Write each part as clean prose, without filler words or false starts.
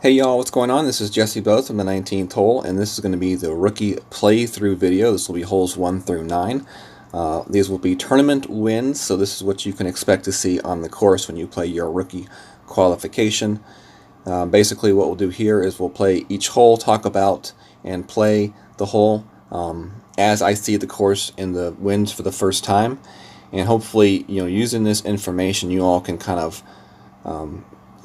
Hey y'all, what's going on? This is Jesse Both from the 19th hole, and this is going to be the rookie playthrough video. This will be holes 1 through 9. These will be tournament wins, so this is what you can expect to see on the course when you play your rookie qualification. Basically what we'll do here is we'll play each hole, talk about and play the hole as I see the course in the wins for the first time, and hopefully, using this information, you all can kind of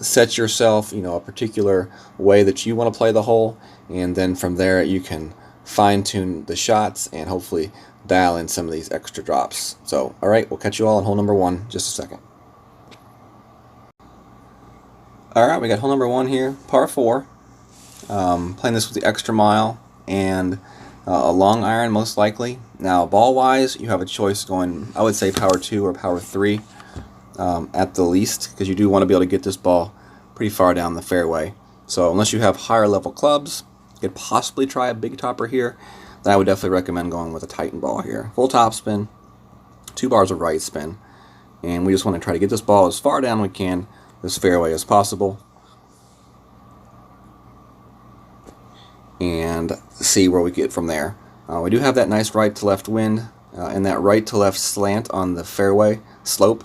set yourself, a particular way that you want to play the hole, and then from there you can fine-tune the shots and hopefully dial in some of these extra drops. So, alright, we'll catch you all on hole number 1 just a second. Alright, we got hole number 1 here, par 4. Playing this with the extra mile and a long iron most likely. Now, ball-wise, you have a choice going, I would say power 2 or power 3. At the least, because you do want to be able to get this ball pretty far down the fairway. So unless you have higher level clubs, you could possibly try a big topper here. Then I would definitely recommend going with a Titan ball here. Full top spin, 2 bars of right spin, and we just want to try to get this ball as far down we can this fairway as possible and see where we get from there. We do have that nice right to left wind and that right to left slant on the fairway slope.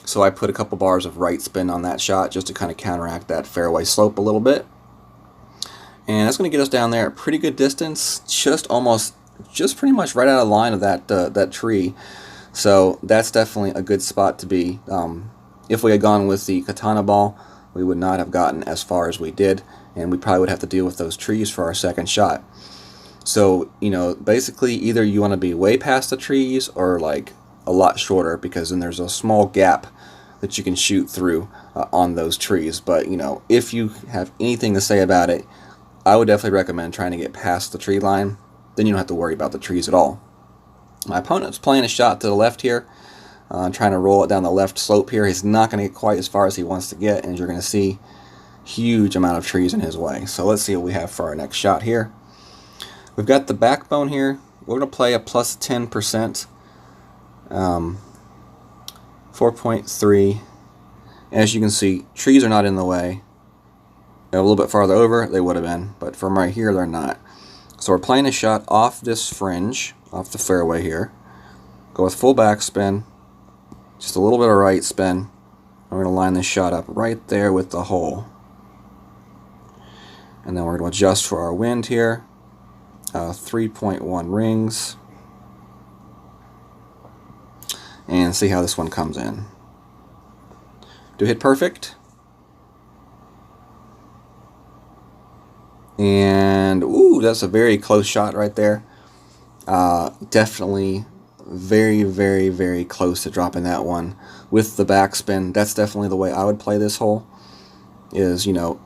So I put a couple bars of right spin on that shot just to kind of counteract that fairway slope a little bit. And that's going to get us down there at pretty good distance, just pretty much right out of line of that tree. So that's definitely a good spot to be. If we had gone with the katana ball, we would not have gotten as far as we did, and we probably would have to deal with those trees for our second shot. So, basically either you want to be way past the trees or like a lot shorter, because then there's a small gap that you can shoot through on those trees. But if you have anything to say about it, I would definitely recommend trying to get past the tree line. Then you don't have to worry about the trees at all. My opponent's playing a shot to the left here, trying to roll it down the left slope here. He's not going to get quite as far as he wants to get, and you're going to see huge amount of trees in his way. So let's see what we have for our next shot here. We've got the backbone here. We're going to play a plus 10%. 4.3. As you can see, trees are not in the way. A little bit farther over they would have been, but from right here they're not. So we're playing a shot off this fringe, off the fairway here. Go with full backspin, just a little bit of right spin. We're going to line this shot up right there with the hole, and then we're going to adjust for our wind here. 3.1 rings. And see how this one comes in. Do hit perfect. And, ooh, that's a very close shot right there. Definitely very, very, very close to dropping that one with the backspin. That's definitely the way I would play this hole. Is, even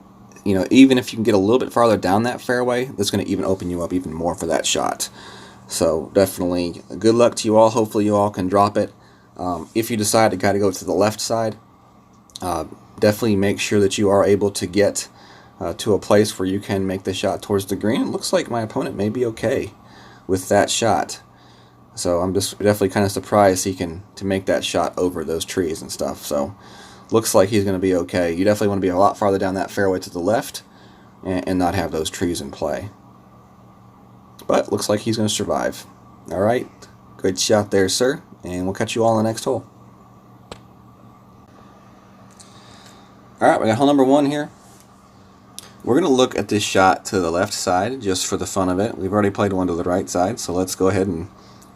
if you can get a little bit farther down that fairway, that's going to even open you up even more for that shot. So definitely good luck to you all. Hopefully you all can drop it. If you decide to go to the left side, definitely make sure that you are able to get to a place where you can make the shot towards the green. It looks like my opponent may be okay with that shot. So I'm just definitely kind of surprised he can make that shot over those trees and stuff. So looks like he's going to be okay. You definitely want to be a lot farther down that fairway to the left and not have those trees in play. But looks like he's going to survive. Alright, good shot there, sir. And we'll catch you all on the next hole. Alright, we got hole number 1 here. We're going to look at this shot to the left side just for the fun of it. We've already played one to the right side, so let's go ahead and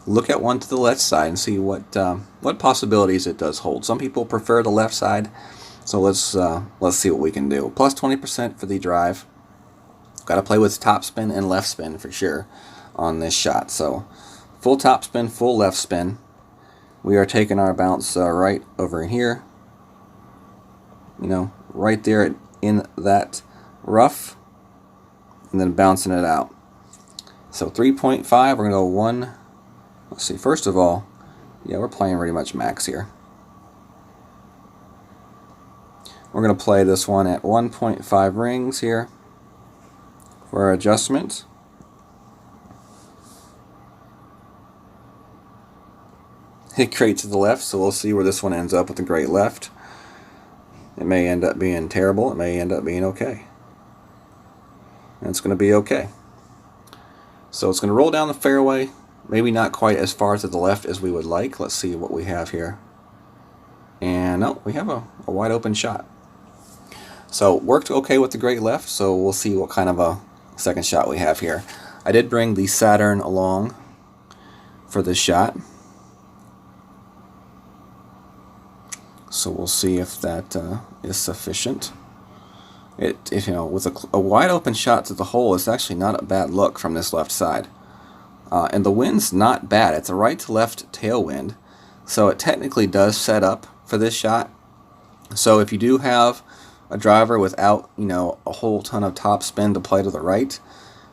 look at one to the left side and see what possibilities it does hold. Some people prefer the left side, so let's see what we can do. Plus 20% for the drive. Got to play with top spin and left spin for sure on this shot. So full top spin, full left spin. We are taking our bounce right over here, right there in that rough, and then bouncing it out. So 3.5, we're going to go 1. Let's see, first of all, yeah, we're playing pretty much max here. We're going to play this one at 1.5 rings here for our adjustment. Hit great to the left, so we'll see where this one ends up with the great left. It may end up being terrible, it may end up being okay. and it's going to be okay. So it's going to roll down the fairway, maybe not quite as far to the left as we would like. Let's see what we have here. And no, we have a wide open shot. So worked okay with the great left, so we'll see what kind of a second shot we have here. I did bring the Saturn along for this shot, so we'll see if that is sufficient. If you know, with a wide open shot to the hole, it's actually not a bad look from this left side. And the wind's not bad. It's a right to left tailwind, so it technically does set up for this shot. So if you do have a driver without, you know, a whole ton of top spin to play to the right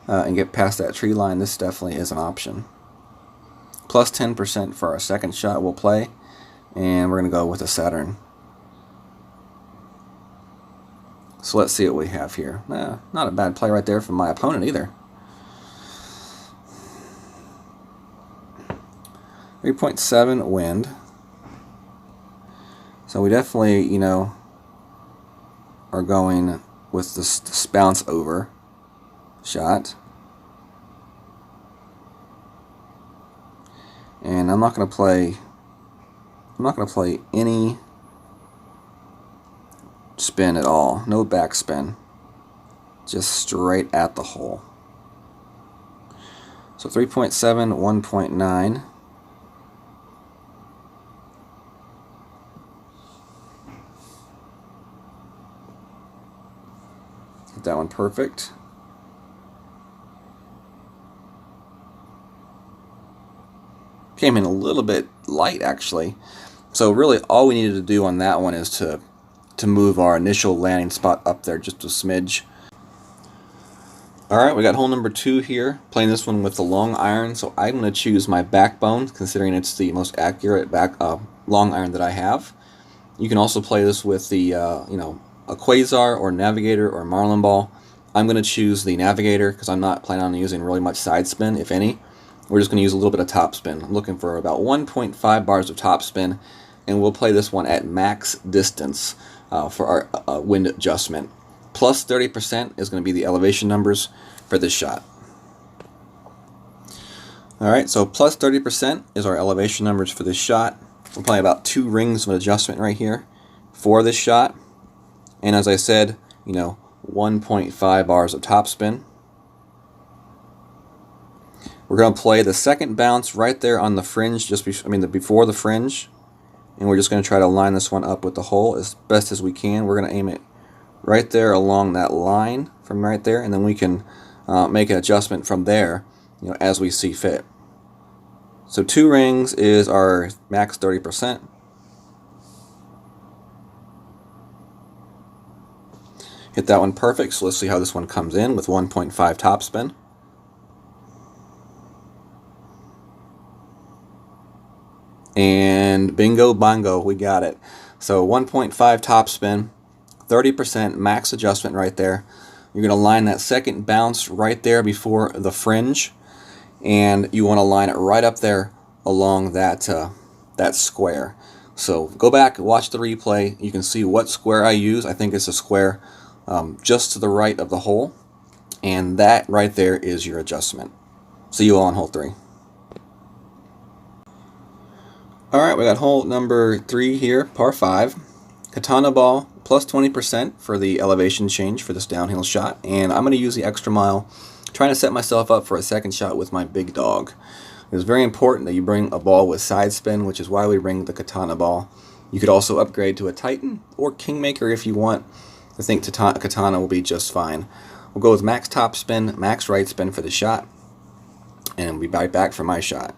and get past that tree line, this definitely is an option. Plus 10% for our second shot we'll play, and we're going to go with a Saturn. So let's see what we have here. Not a bad play right there from my opponent either. 3.7 wind. So we definitely, you know, are going with this bounce over shot. And I'm not going to play any spin at all. No backspin. Just straight at the hole. So 3.7, 1.9. Get that one perfect. Came in a little bit light actually. So really all we needed to do on that one is to move our initial landing spot up there just a smidge. Alright, we got hole number 2 here. Playing this one with the long iron, so I'm going to choose my backbone, considering it's the most accurate long iron that I have. You can also play this with the you know, a Quasar or Navigator or Marlin ball. I'm going to choose the Navigator because I'm not planning on using really much side spin, if any. We're just going to use a little bit of top spin. I'm looking for about 1.5 bars of top spin, and we'll play this one at max distance for our wind adjustment. Plus 30% is going to be the elevation numbers for this shot. Alright, so plus 30% is our elevation numbers for this shot. We're playing about 2 rings of adjustment right here for this shot. And as I said, you know, 1.5 bars of top spin. We're going to play the second bounce right there on the fringe, before the fringe. And we're just going to try to line this one up with the hole as best as we can. We're going to aim it right there along that line from right there, and then we can make an adjustment from there, you know, as we see fit. So 2 rings is our max 30%. Hit that one perfect, so let's see how this one comes in with 1.5 top spin. And bingo bongo, we got it. So 1.5 top spin, 30% max adjustment right there. You're going to line that second bounce right there before the fringe, and you want to line it right up there along that square. So go back, watch the replay. You can see what square I use. I think it's a square just to the right of the hole, and that right there is your adjustment. See you all on hole 3. Alright, we got hole number 3 here, par 5. Katana ball, plus 20% for the elevation change for this downhill shot, and I'm going to use the extra mile, trying to set myself up for a second shot with my big dog. It's very important that you bring a ball with side spin, which is why we bring the Katana ball. You could also upgrade to a Titan or Kingmaker if you want. I think Katana will be just fine. We'll go with max top spin, max right spin for the shot, and we'll be right back for my shot.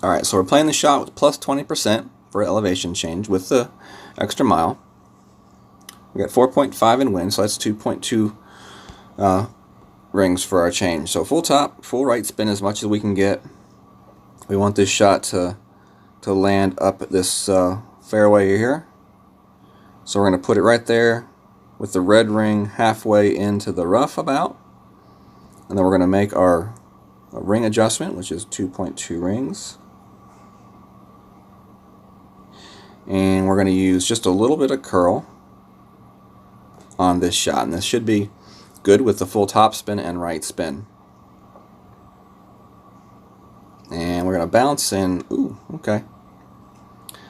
Alright, so we're playing the shot with plus 20% for elevation change with the extra mile. We got 4.5 in wind, so that's 2.2 rings for our change. So full top, full right spin as much as we can get. We want this shot to land up at this fairway here. So we're going to put it right there with the red ring halfway into the rough about. And then we're going to make our ring adjustment, which is 2.2 rings. And we're going to use just a little bit of curl on this shot. And this should be good with the full top spin and right spin. And we're going to bounce in. Ooh, okay.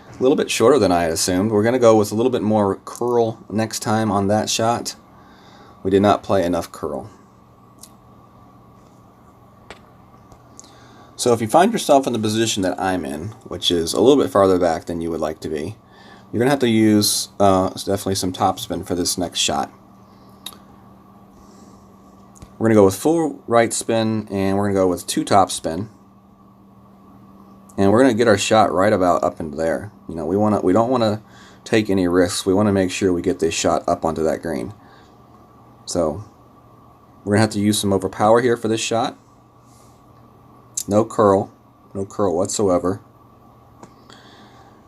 A little bit shorter than I had assumed. We're going to go with a little bit more curl next time on that shot. We did not play enough curl. So if you find yourself in the position that I'm in, which is a little bit farther back than you would like to be, you're going to have to use definitely some topspin for this next shot. We're going to go with full right spin, and we're going to go with 2 topspin. And we're going to get our shot right about up into there. You know, we don't want to take any risks. We want to make sure we get this shot up onto that green. So we're going to have to use some overpower here for this shot. No curl whatsoever.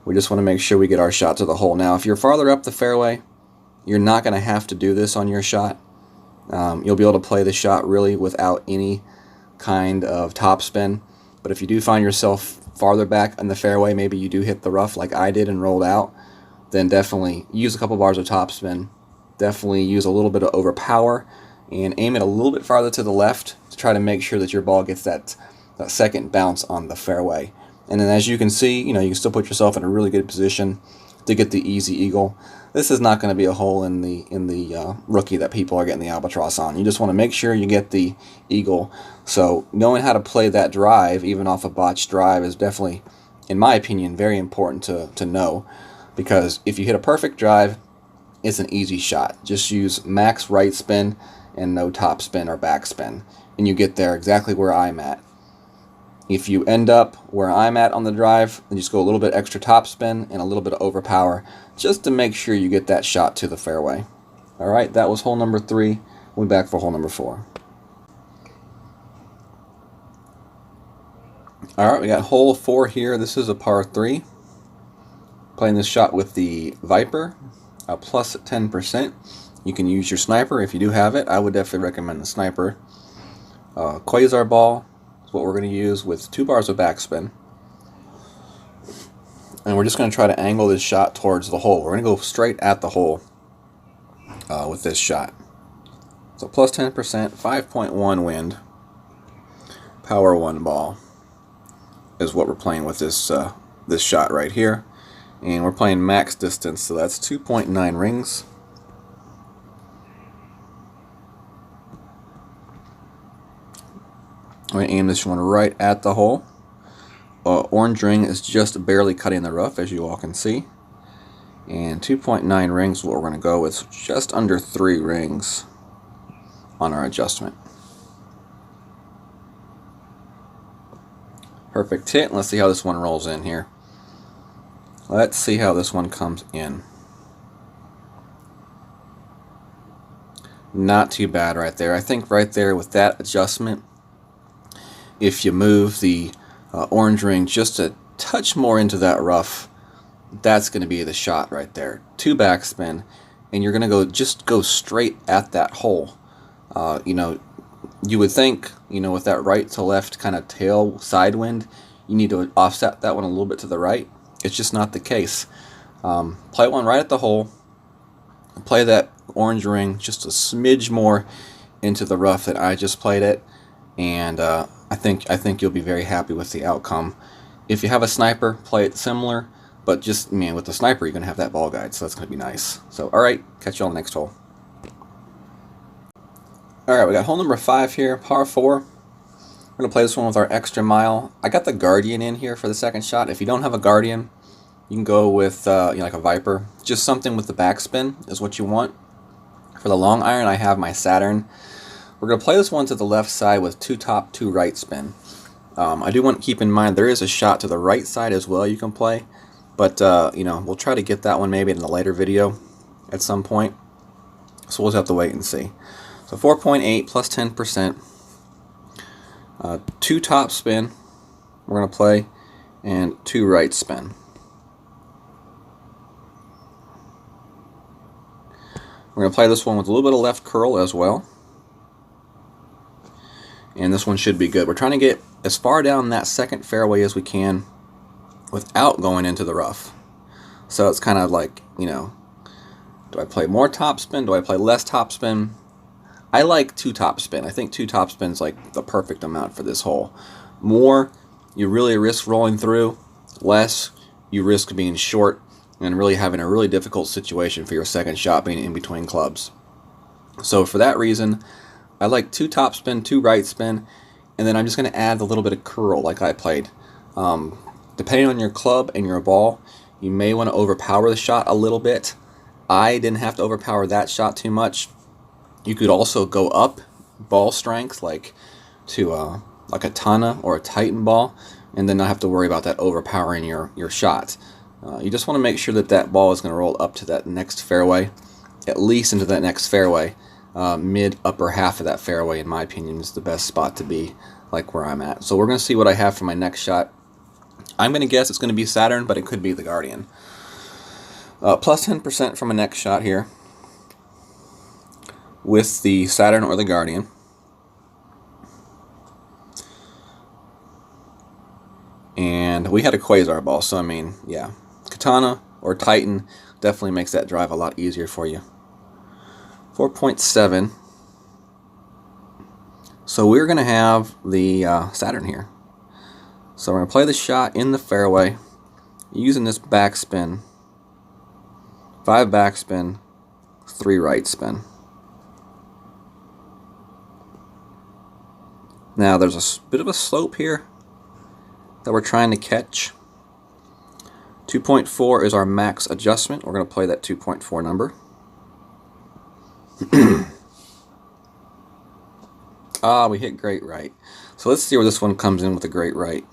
We just want to make sure we get our shot to the hole. Now, if you're farther up the fairway, you're not going to have to do this on your shot. You'll be able to play the shot really without any kind of topspin. But if you do find yourself farther back in the fairway, maybe you do hit the rough like I did and rolled out, then definitely use a couple bars of topspin. Definitely use a little bit of overpower and aim it a little bit farther to the left to try to make sure that your ball gets that second bounce on the fairway. And then as you can see, you can still put yourself in a really good position to get the easy eagle. This is not going to be a hole in the rookie that people are getting the albatross on. You just want to make sure you get the eagle. So knowing how to play that drive, even off a botched drive, is definitely, in my opinion, very important to know. Because if you hit a perfect drive, it's an easy shot. Just use max right spin and no top spin or back spin, and you get there exactly where I'm at. If you end up where I'm at on the drive, then just go a little bit extra top spin and a little bit of overpower just to make sure you get that shot to the fairway. Alright, that was hole number 3. We'll be back for hole number 4. Alright, we got hole 4 here. This is a par 3. Playing this shot with the Viper, a plus 10%. You can use your sniper if you do have it. I would definitely recommend the sniper. Quasar ball is what we're going to use with 2 bars of backspin. And we're just going to try to angle this shot towards the hole. We're going to go straight at the hole with this shot. So plus 10%, 5.1 wind, power 1 ball is what we're playing with this shot right here. And we're playing max distance, so that's 2.9 rings. I'm going to aim this one right at the hole. Orange ring is just barely cutting the rough, as you all can see. And 2.9 rings is what we're going to go with, just under 3 rings on our adjustment. Perfect hit. Let's see how this one rolls in here. Let's see how this one comes in. Not too bad right there. I think right there with that adjustment, if you move the orange ring just a touch more into that rough, that's going to be the shot right there. 2 backspin, and you're going to just go straight at that hole. You would think, with that right to left kind of tail side wind, you need to offset that one a little bit to the right. It's just not the case. Play one right at the hole. Play that orange ring just a smidge more into the rough that I just played it, and I think you'll be very happy with the outcome. If you have a sniper, play it similar, but just with the sniper, you're gonna have that ball guide, so that's gonna be nice. So, all right, catch you on the next hole. All right, we got hole number 5 here, par 4. We're going to play this one with our extra mile. I got the Guardian in here for the second shot. If you don't have a Guardian, you can go with like a Viper. Just something with the backspin is what you want. For the long iron, I have my Saturn. We're going to play this one to the left side with 2 top, 2 right spin. I do want to keep in mind there is a shot to the right side as well you can play. But, we'll try to get that one maybe in a later video at some point. So we'll just have to wait and see. So 4.8 plus 10%. 2 top spin we're going to play, and 2 right spin. We're going to play this one with a little bit of left curl as well. And this one should be good. We're trying to get as far down that second fairway as we can without going into the rough. So it's kind of like, do I play more top spin? Do I play less top spin? I like 2 topspin. I think 2 topspin's like the perfect amount for this hole. More, you really risk rolling through. Less, you risk being short and really having a really difficult situation for your second shot being in between clubs. So for that reason, I like 2 topspin, 2 right spin, and then I'm just going to add a little bit of curl like I played. Depending on your club and your ball, you may want to overpower the shot a little bit. I didn't have to overpower that shot too much. You could also go up ball strength, like to like a Tana or a Titan ball, and then not have to worry about that overpowering your shot. You just want to make sure that that ball is going to roll up to that next fairway, at least into that next fairway. Mid upper half of that fairway, in my opinion, is the best spot to be, like where I'm at. So we're going to see what I have for my next shot. I'm going to guess it's going to be Saturn, but it could be the Guardian. Plus 10% from a next shot here with the Saturn or the Guardian. And we had a Quasar ball, so I mean, yeah. Katana or Titan definitely makes that drive a lot easier for you. 4.7. So we're going to have the Saturn here. So we're going to play the shot in the fairway using this backspin. 5 backspin, 3 right spin. Now there's a bit of a slope here that we're trying to catch. 2.4 is our max adjustment. We're going to play that 2.4 number. We hit great right. So let's see where this one comes in with a great right.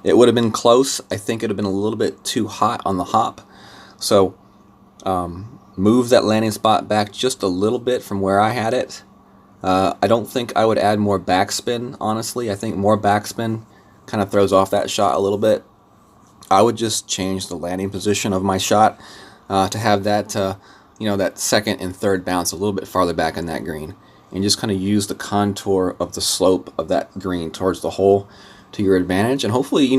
It would have been close. I think it would have been a little bit too hot on the hop. So move that landing spot back just a little bit from where I had it. I don't think I would add more backspin, honestly. I think more backspin kind of throws off that shot a little bit. I would just change the landing position of my shot to have that, that second and third bounce a little bit farther back in that green, and just kind of use the contour of the slope of that green towards the hole to your advantage, and hopefully,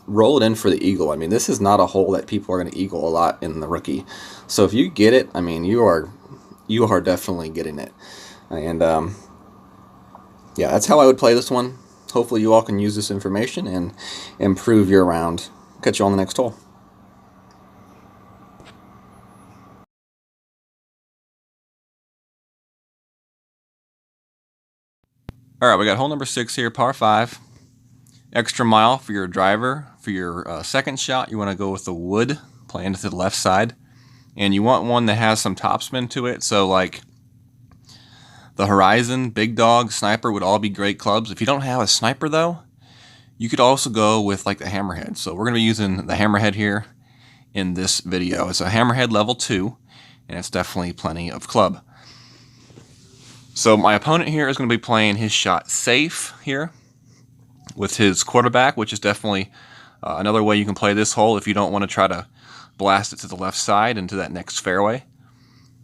roll it in for the eagle. I mean, this is not a hole that people are going to eagle a lot in the rookie. So if you get it, I mean, you are definitely getting it. And yeah, that's how I would play this one. Hopefully you all can use this information and improve your round. Catch you on the next hole. All right, we got hole number 6 here, par 5. Extra mile for your driver. For your second shot, you want to go with the wood, playing to the left side. And you want one that has some topspin to it. So like the Horizon, Big Dog, Sniper would all be great clubs. If you don't have a Sniper though, you could also go with like the Hammerhead. So we're going to be using the Hammerhead here in this video. It's a Hammerhead level 2, and it's definitely plenty of club. So my opponent here is going to be playing his shot safe here with his quarterback, which is definitely another way you can play this hole if you don't want to try to blast it to the left side into that next fairway.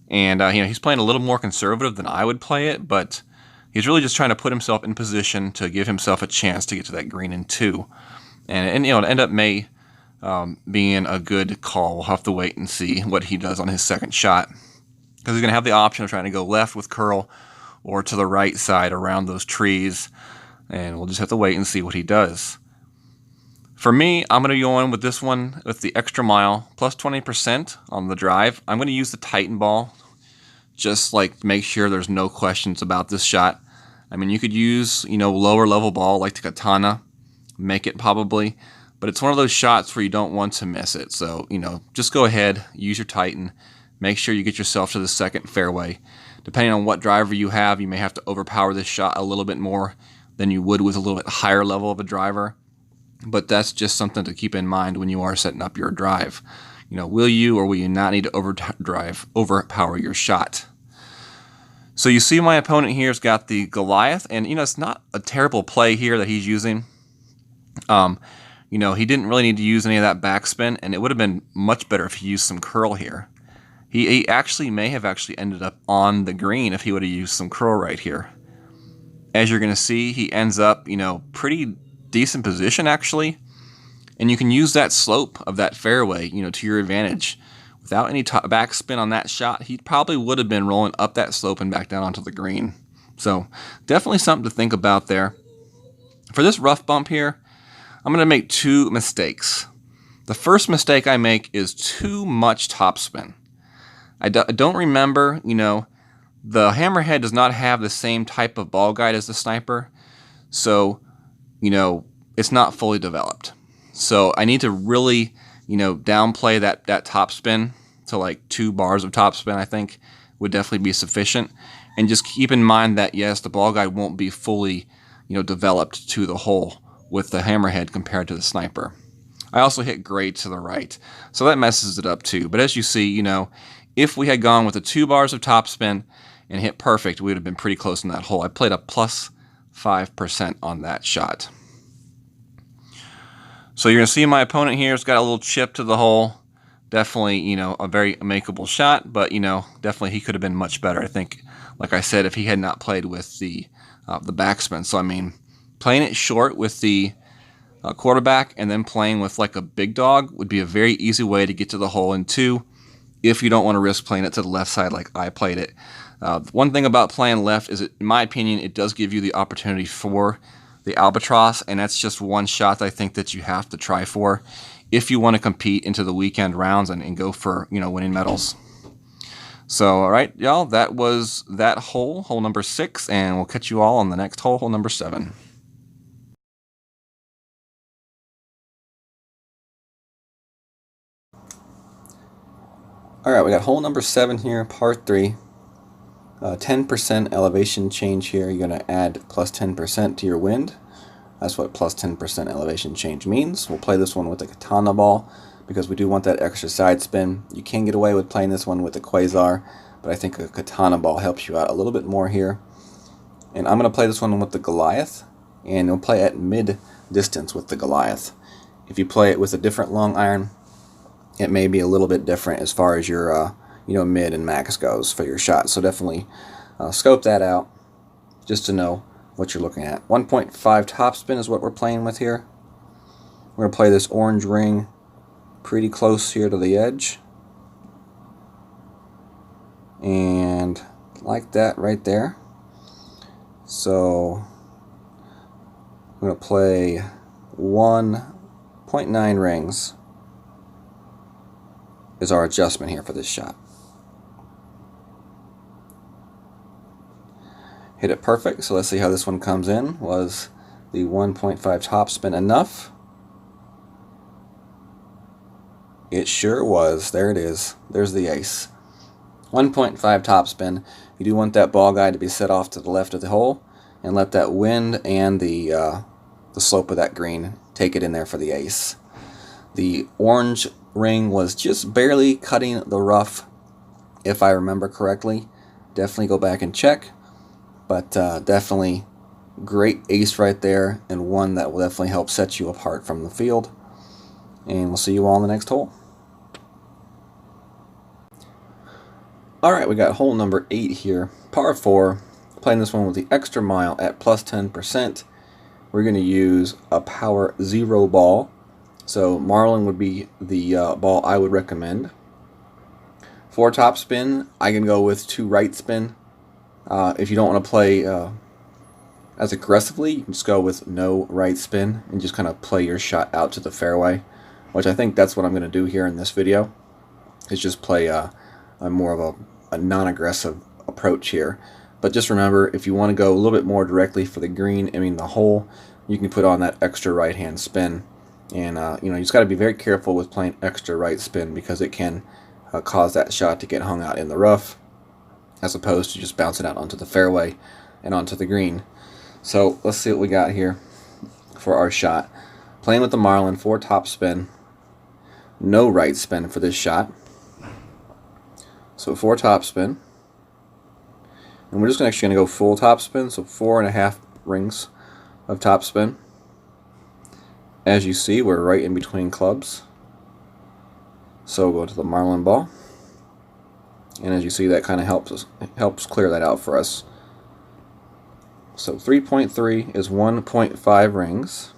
And he's playing a little more conservative than I would play it, but he's really just trying to put himself in position to give himself a chance to get to that green in 2. And it end up may being a good call. We'll have to wait and see what he does on his second shot, because he's going to have the option of trying to go left with curl or to the right side around those trees, and we'll just have to wait and see what he does. For me, I'm going to go in with this one with the extra mile, plus 20% on the drive. I'm going to use the Titan ball, just like make sure there's no questions about this shot. I mean, you could use, lower level ball like the Katana, make it probably, but it's one of those shots where you don't want to miss it. So, just go ahead, use your Titan, make sure you get yourself to the second fairway. Depending on what driver you have, you may have to overpower this shot a little bit more than you would with a little bit higher level of a driver. But that's just something to keep in mind when you are setting up your drive. Will you or will you not need to overpower your shot? So you see my opponent here has got the Goliath, and it's not a terrible play here that he's using. He didn't really need to use any of that backspin, and it would have been much better if he used some curl here. He actually may have ended up on the green if he would have used some curl right here. As you're going to see, he ends up, pretty decent position actually, and you can use that slope of that fairway, to your advantage without any backspin on that shot, he probably would have been rolling up that slope and back down onto the green. So definitely something to think about there. For this rough bump here, I'm going to make two mistakes. The first mistake I make is too much topspin. I don't remember, the hammerhead does not have the same type of ball guide as the sniper, so, it's not fully developed. So I need to really, downplay that topspin to like 2 bars of topspin, I think, would definitely be sufficient. And just keep in mind that, yes, the ball guide won't be fully, developed to the hole with the hammerhead compared to the sniper. I also hit gray to the right, so that messes it up too. But as you see, if we had gone with the 2 bars of topspin and hit perfect, we would have been pretty close in that hole. I played a plus 5% on that shot. So you're going to see my opponent here has got a little chip to the hole. Definitely, a very makeable shot, but, definitely he could have been much better. I think, like I said, if he had not played with the backspin. So, I mean, playing it short with the quarterback and then playing with like a big dog would be a very easy way to get to the hole in 2 if you don't want to risk playing it to the left side like I played it. One thing about playing left is, in my opinion, it does give you the opportunity for the albatross, and that's just one shot that I think that you have to try for if you want to compete into the weekend rounds and go for, winning medals. So, all right, y'all, that was that hole number 6, and we'll catch you all on the next hole number 7. All right, we got hole number 7 here, par 3. 10% elevation change here. You're going to add plus 10% to your wind. That's what plus 10% elevation change means. We'll play this one with a katana ball because we do want that extra side spin. You can get away with playing this one with a quasar, but I think a katana ball helps you out a little bit more here. And I'm going to play this one with the Goliath, and we'll play at mid distance with the Goliath. If you play it with a different long iron, it may be a little bit different as far as your mid and max goes for your shot. So definitely scope that out just to know what you're looking at. 1.5 topspin is what we're playing with here. We're going to play this orange ring pretty close here to the edge. And like that right there. So I'm going to play 1.9 rings is our adjustment here for this shot. Hit it perfect, so let's see how this one comes in. Was the 1.5 topspin enough? It sure was. There it is. There's the ace. 1.5 topspin. You do want that ball guide to be set off to the left of the hole, and let that wind and the slope of that green take it in there for the ace. The orange ring was just barely cutting the rough, if I remember correctly. Definitely go back and check. But definitely great ace right there, and one that will definitely help set you apart from the field. And we'll see you all in the next hole. Alright, we got hole number 8 here, par 4. Playing this one with the extra mile at plus 10%. We're going to use a power 0 ball. So Marlin would be the ball I would recommend. For topspin, I can go with 2 right spin. If you don't want to play as aggressively, you can just go with no right spin and just kind of play your shot out to the fairway, which I think that's what I'm going to do here in this video, is just play a more of a non-aggressive approach here. But just remember, if you want to go a little bit more directly for the green, the hole, you can put on that extra right-hand spin. And you just got to be very careful with playing extra right spin, because it can cause that shot to get hung out in the rough, as opposed to just bouncing out onto the fairway and onto the green. So let's see what we got here for our shot. Playing with the Marlin, 4 topspin, no right spin for this shot. So 4 topspin, and we're just actually going to go full topspin, so 4.5 rings of topspin. As you see, we're right in between clubs. So we'll go to the Marlin ball. And as you see, that kind of helps clear that out for us. So 3.3 is 1.5 rings.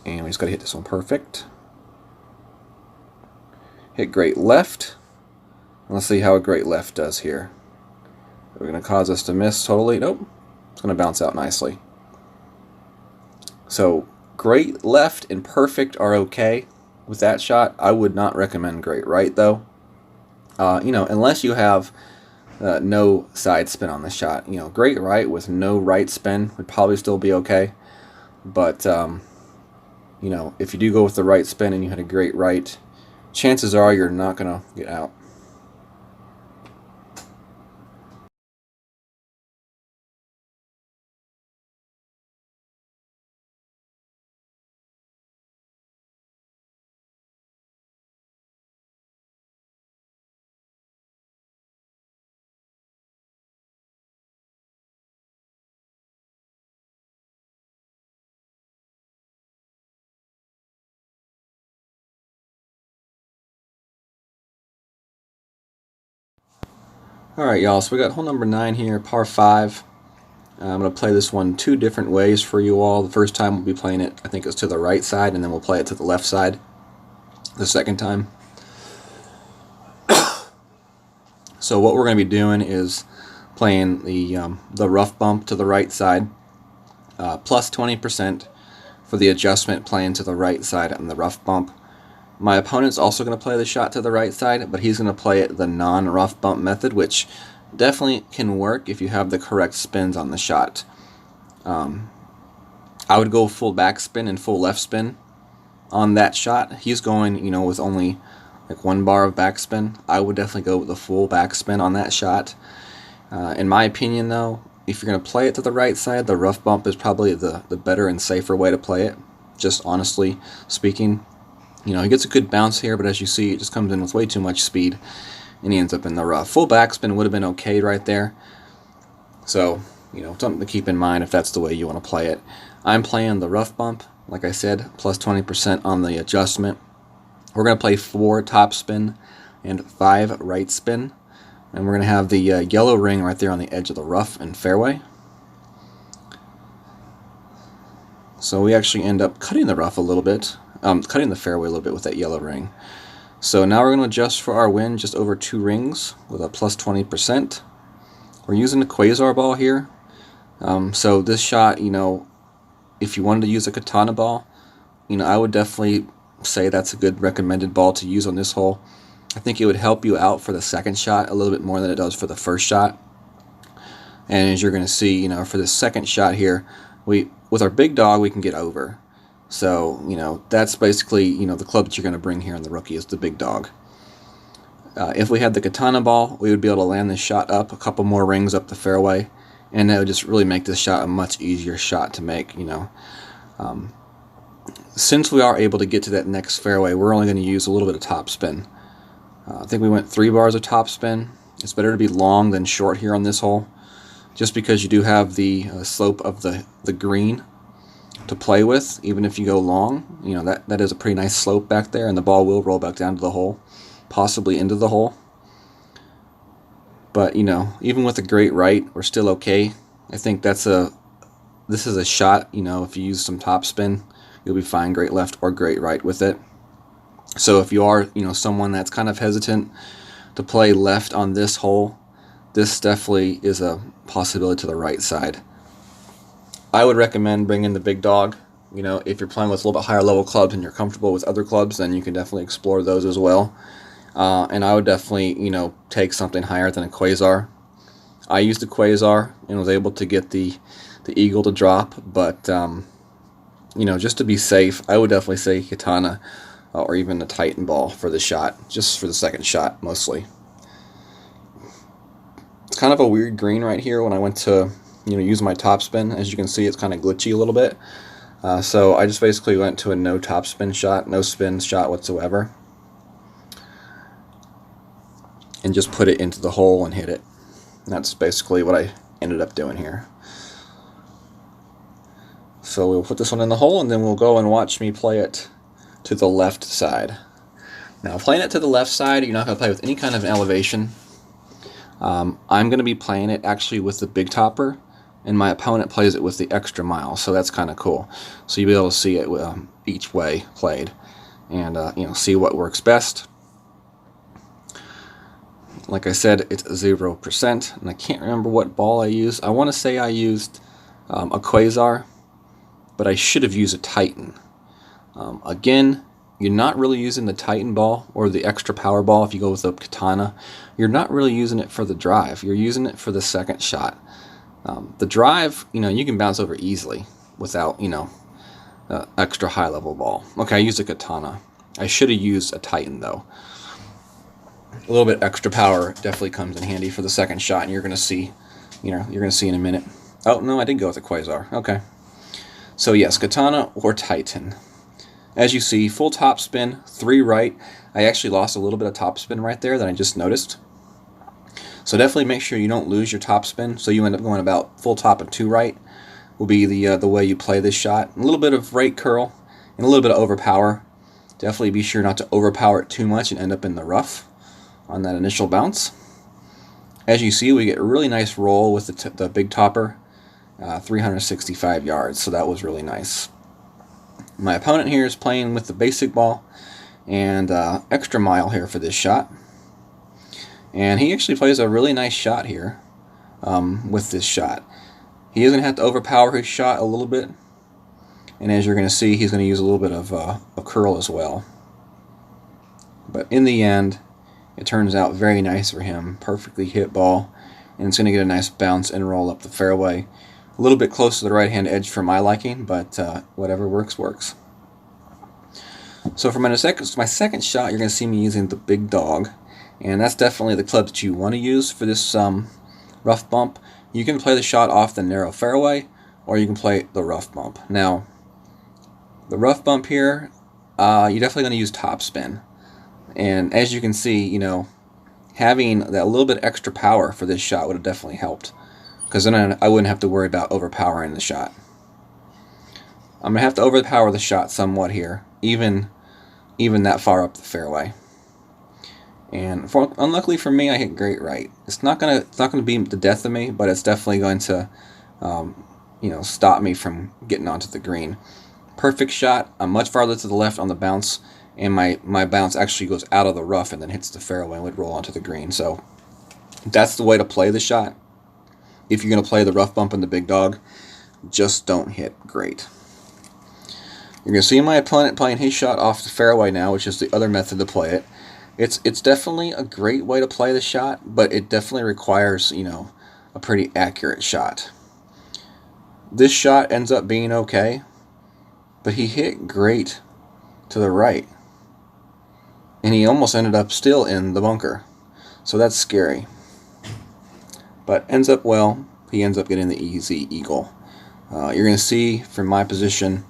And we just got to hit this one perfect. hit great left. Let's see how a great left does here. We're going to cause us to miss totally. Nope. It's going to bounce out nicely. So great left and perfect are okay with that shot. I would not recommend great right though. Unless you have no side spin on the shot. Great right with no right spin would probably still be okay. But if you do go with the right spin and you hit a great right, chances are you're not going to get out. Alright y'all, so we got hole number 9 here, par 5. I'm going to play this one 2 different ways for you all. The first time we'll be playing it, I think it's to the right side, and then we'll play it to the left side the second time. So what we're going to be doing is playing the rough bump to the right side, plus 20% for the adjustment playing to the right side on the rough bump. My opponent's also going to play the shot to the right side, but he's going to play it the non-rough bump method, which definitely can work if you have the correct spins on the shot. I would go full backspin and full left spin on that shot. He's going, with only like 1 bar of backspin. I would definitely go with the full backspin on that shot. In my opinion, though, if you're going to play it to the right side, the rough bump is probably the better and safer way to play it, just honestly speaking. He gets a good bounce here, but as you see, it just comes in with way too much speed, and he ends up in the rough. Full backspin would have been okay right there. So, something to keep in mind if that's the way you want to play it. I'm playing the rough bump, like I said, plus 20% on the adjustment. We're going to play 4 top spin and 5 right spin. And we're going to have the yellow ring right there on the edge of the rough and fairway. So we actually end up cutting the rough a little bit. Cutting the fairway a little bit with that yellow ring. So now we're going to adjust for our wind just over 2 rings with a plus 20%. We're using a quasar ball here. So this shot, if you wanted to use a katana ball, I would definitely say that's a good recommended ball to use on this hole. I think it would help you out for the second shot a little bit more than it does for the first shot. And as you're going to see, for the second shot here, with our big dog we can get over. So, that's basically, the club that you're going to bring here on the rookie is the big dog. If we had the katana ball, we would be able to land this shot up a couple more rings up the fairway, and that would just really make this shot a much easier shot to make, Since we are able to get to that next fairway, we're only going to use a little bit of top spin. I think we went 3 bars of top spin. It's better to be long than short here on this hole, just because you do have the slope of the green to play with. Even if you go long, that is a pretty nice slope back there, and the ball will roll back down to the hole, possibly into the hole. But even with a great right, we're still okay. I think this is a shot, if you use some top spin, you'll be fine great left or great right with it. So if you are someone that's kind of hesitant to play left on this hole, this definitely is a possibility to the right side. I would recommend bringing the big dog. If you're playing with a little bit higher level clubs and you're comfortable with other clubs, then you can definitely explore those as well. And I would definitely, take something higher than a quasar. I used a quasar and was able to get the eagle to drop, but just to be safe, I would definitely say katana or even a Titan ball for the shot, just for the second shot mostly. It's kind of a weird green right here when I went to use my top spin. As you can see, it's kind of glitchy a little bit. So I just basically went to a no top spin shot, no spin shot whatsoever, and just put it into the hole and hit it. And that's basically what I ended up doing here. So we'll put this one in the hole, and then we'll go and watch me play it to the left side. Now, playing it to the left side, you're not going to play with any kind of elevation. I'm going to be playing it actually with the big topper, and my opponent plays it with the extra mile, so that's kind of cool. So you'll be able to see it each way played, and see what works best. Like I said, it's 0%, and I can't remember what ball I used. I want to say I used a Quasar, but I should have used a Titan. Again, you're not really using the Titan ball or the extra power ball if you go with the Katana. You're not really using it for the drive. You're using it for the second shot. The drive, you can bounce over easily without, extra high level ball. Okay, I used a Katana. I should have used a Titan though. A little bit extra power definitely comes in handy for the second shot, and you're going to see, you're going to see in a minute. Oh, no, I did go with a Quasar. Okay. So yes, Katana or Titan. As you see, full topspin, 3 right. I actually lost a little bit of topspin right there that I just noticed. So definitely make sure you don't lose your topspin, so you end up going about full top and 2 right will be the way you play this shot. A little bit of right curl and a little bit of overpower. Definitely be sure not to overpower it too much and end up in the rough on that initial bounce. As you see, we get a really nice roll with the big topper, 365 yards, so that was really nice. My opponent here is playing with the basic ball and extra mile here for this shot, and he actually plays a really nice shot here with this shot. He is going to have to overpower his shot a little bit, and as you're going to see, he's going to use a little bit of a curl as well. But in the end, it turns out very nice for him. Perfectly hit ball, and it's going to get a nice bounce and roll up the fairway. A little bit close to the right-hand edge for my liking, but whatever works, works. So for my second shot, you're going to see me using the big dog, and that's definitely the club that you want to use for this rough bump. You can play the shot off the narrow fairway, or you can play the rough bump. Now, the rough bump here, you're definitely going to use topspin. And as you can see, having that little bit extra power for this shot would have definitely helped, because then I wouldn't have to worry about overpowering the shot. I'm going to have to overpower the shot somewhat here, even that far up the fairway. And unluckily for me, I hit great right. It's not gonna be the death of me, but it's definitely going to stop me from getting onto the green. Perfect shot. I'm much farther to the left on the bounce, and my bounce actually goes out of the rough and then hits the fairway and would roll onto the green. So that's the way to play the shot. If you're going to play the rough bump and the big dog, just don't hit great. You're going to see my opponent playing his shot off the fairway now, which is the other method to play it. It's definitely a great way to play the shot, but it definitely requires, a pretty accurate shot. This shot ends up being okay, but he hit great to the right, and he almost ended up still in the bunker, so that's scary. But ends up well. He ends up getting the easy eagle. You're going to see from my position,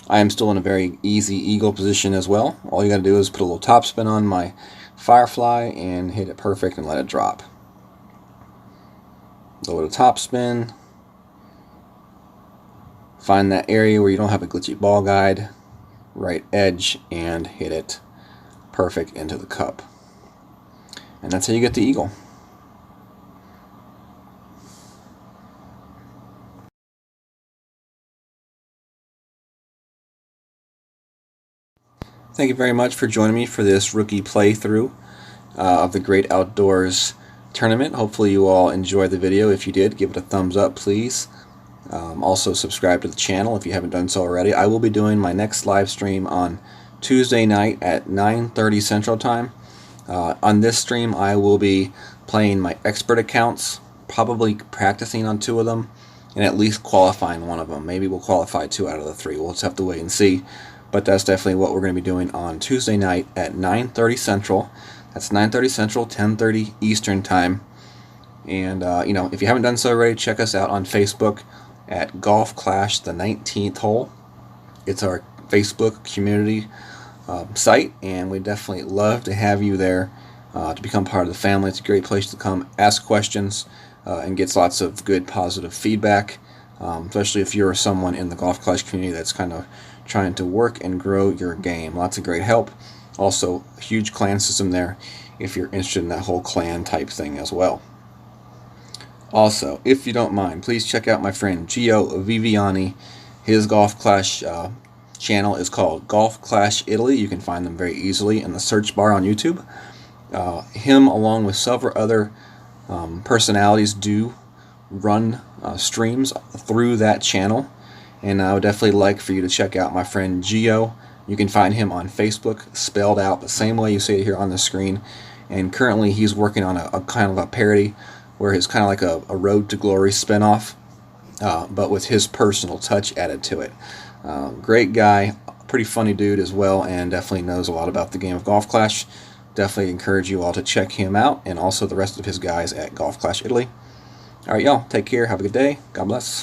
I am still in a very easy eagle position as well. All you got to do is put a little topspin on my Firefly and hit it perfect and let it drop. A little topspin. Find that area where you don't have a glitchy ball guide, right edge, and hit it perfect into the cup. And that's how you get the eagle. Thank you very much for joining me for this rookie playthrough of the Great Outdoors Tournament. Hopefully you all enjoyed the video. If you did, give it a thumbs up, please. Also subscribe to the channel if you haven't done so already. I will be doing my next live stream on Tuesday night at 9:30 Central Time. On this stream I will be playing my expert accounts, probably practicing on 2 of them, and at least qualifying 1 of them. Maybe we'll qualify 2 out of the 3. We'll just have to wait and see. But that's definitely what we're going to be doing on Tuesday night at 9:30 Central. That's 9:30 Central, 10:30 Eastern Time. And, if you haven't done so already, check us out on Facebook at Golf Clash the 19th Hole. It's our Facebook community site, and we'd definitely love to have you there to become part of the family. It's a great place to come ask questions and get lots of good positive feedback, especially if you're someone in the Golf Clash community that's kind of trying to work and grow your game. Lots of great help. Also, a huge clan system there if you're interested in that whole clan type thing as well. Also, if you don't mind, please check out my friend Gio Viviani. His Golf Clash channel is called Golf Clash Italy. You can find them very easily in the search bar on YouTube. Him, along with several other personalities, do run streams through that channel, and I would definitely like for you to check out my friend Geo. You can find him on Facebook, spelled out the same way you see it here on the screen, and currently he's working on a kind of a parody where it's kind of like a Road to Glory spinoff, but with his personal touch added to it. Great guy, pretty funny dude as well, and definitely knows a lot about the game of Golf Clash. Definitely encourage you all to check him out, and also the rest of his guys at Golf Clash Italy. Alright, y'all, take care, have a good day, God bless.